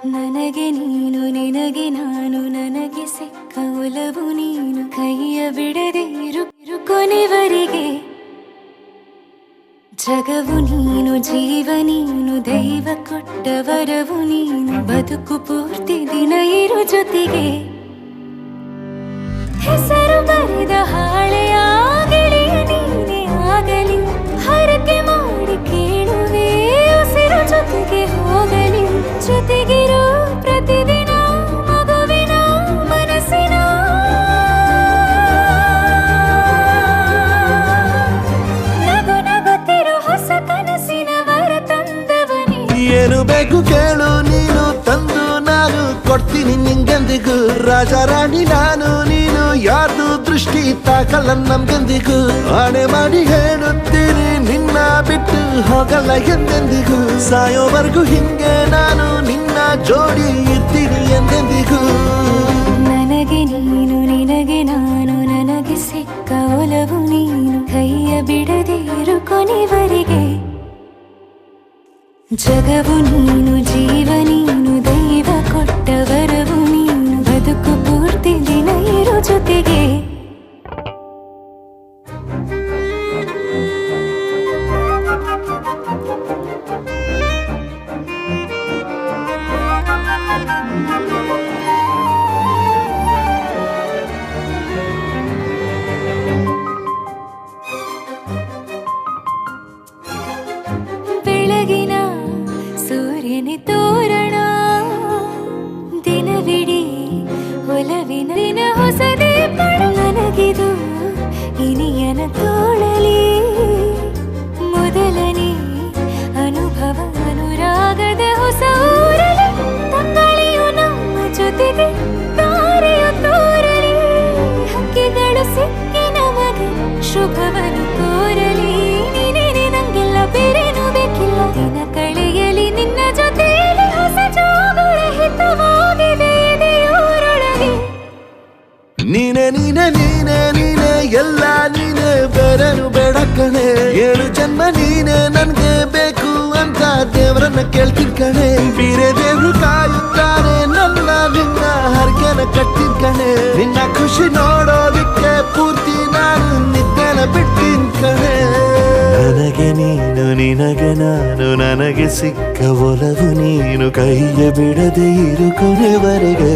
ನನಗೆ ನೀನು ನಿನಗೆ ನಾನು ನನಗೆ ಸಿಕ್ಕ ಒಲವು ನೀನು ಕೈಯ ಬಿಡದೆ ಇರು ಕೊನೆವರೆಗೆ ಜಗವು ನೀನು ಜೀವ ನೀನು ದೈವ ಕೊಟ್ಟ ವರವು ನೀನು ಬದುಕು ಪೂರ್ತಿ ದಿನ ಇರು ಜೊತೆಗೆ ಹೆಸರು ಬರೆದ ಹಾಳೆಯ ಗೆಳೆಯ ನೀನೇ ಆಗಲಿ ಹರಕೆ ಮಾಡಿ ಕೇಳುವೆ ಉಸಿರು ಜೊತೆಗೆ ಹೋಗಲಿ ಜೊತೆಗಿರೋ ಪ್ರತಿದಿನ ಮಗುವಿನ ಮನಸ್ಸಿನ ನಗು ನಗುತ್ತಿರೋ ಹೊಸ ಕನಸಿನ ವರ ತಂದವನೇ ಏನು ಬೇಕು ಕೇಳು ನೀನು ತಂದು ನಾನು ಕೊಡ್ತೀನಿ ನಿಂಗೆಂದಿಗೂ ರಾಜ ರಾಣಿ ನಾನು ನೀನು ಯಾರ್ದು ದೃಷ್ಟಿ ತಾಕಲ್ಲ ನಮ್ಗೆಂದಿಗೂ ಆಣೆ ಮಾಡಿ ಹೇಳುತ್ತೀನಿ ನಿನ್ನ ಬಿಟ್ಟು ಹೋಗಲ್ಲ ಎಂದೆಂದಿಗೂ ಸಾಯೋವರೆಗೂ ಹಿಂಗೆ ನಾನು ನಿನ್ನ ಜೋಡಿ ಇರ್ತೀನಿ ಎಂದೆಂದಿಗೂ ನನಗೆ ನೀನು ನಿನಗೆ ನಾನು ನನಗೆ ಸಿಕ್ಕ ಒಲವು ನೀನು ಕೈಯ ಬಿಡದೆ ಇರು ಕೊನೆವರೆಗೆ ಜಗವು ನೀನು ಜೀವ ನೀನು ದೈವ ಕೊಟ್ಟ ವರವು ನೀನು ಬದುಕು ಪೂರ್ತಿ ದಿನ ಇರು ಜೊತೆಗೆ ಬೆಳಗಿನ ಸೂರ್ಯನ ತೋರಣ ದಿನವಿಡೀ ಒಲವಿನ ದಿನ ಹೊಸದೇ ಪಡ ನನಗಿದು ಇನಿಯನ ತೋಳಲಿ ಮೊದಲನೇ ಅನುಭವ ಅನುರಾಗದ ಹೊಸ ಊರಲಿ ತಂಗಳಿಯು ನಮ್ಮ ಜೊತೆಗೆ ತಾರೆಯು ತೋರಲಿ ಹಕ್ಕಿಗಳು ಸಿಕ್ಕಿ ನಮಗೆ ಶುಭವನ್ನು ಕೋರಲಿ ನೀನೇ ನಂಗೆಲ್ಲ ಬೇರೇನು ಬೇಕಿಲ್ಲ ದಿನ ಕಳೆಯಲಿ ನಿನ್ನ ಜೊತೆಯಲ್ಲಿ ಹೊಸ ಜೋಗುಳ ಹಿತವಾಗಿದೆ ಇದೆಯೂರೊಳಗೆ ನೀನೆ ನೀನೆ ನೀನೆ ನೀನೆ ಎಲ್ಲ ನೀನೆ ಬೇರೆನು ಬೇಡ ಕಣೆ ಏಳು ಜನ್ಮ ನೀನೆ ನನ್ಗೆ ಬೇಕು ಅಂತ ದೇವರನ್ನ ಕೇಳ್ತೀನಿ ಕಣೆ ಬೀರೆ ದೇವ್ರು ಕಾಯುತ್ತಾರೆ ನನ್ನ ನಿನ್ನ ಹರ್ಗೆನ ಕಟ್ಟಿನ ಕಣೆ ನಿನ್ನ ಖುಷಿ ನೋಡೋದಿಕ್ಕೆ ಪೂರ್ತಿ ನಾನು ನಿದ್ದೆನ ಬಿಟ್ಟಿನ್ ಕಣೆ ನನಗೆ ನೀನು ನಿನಗೆ ನಾನು ನನಗೆ ಸಿಕ್ಕ ಒಲವು ನೀನು ಕೈಯ ಬಿಡದೆ ಇರು ಕೊನೆವರೆಗೆ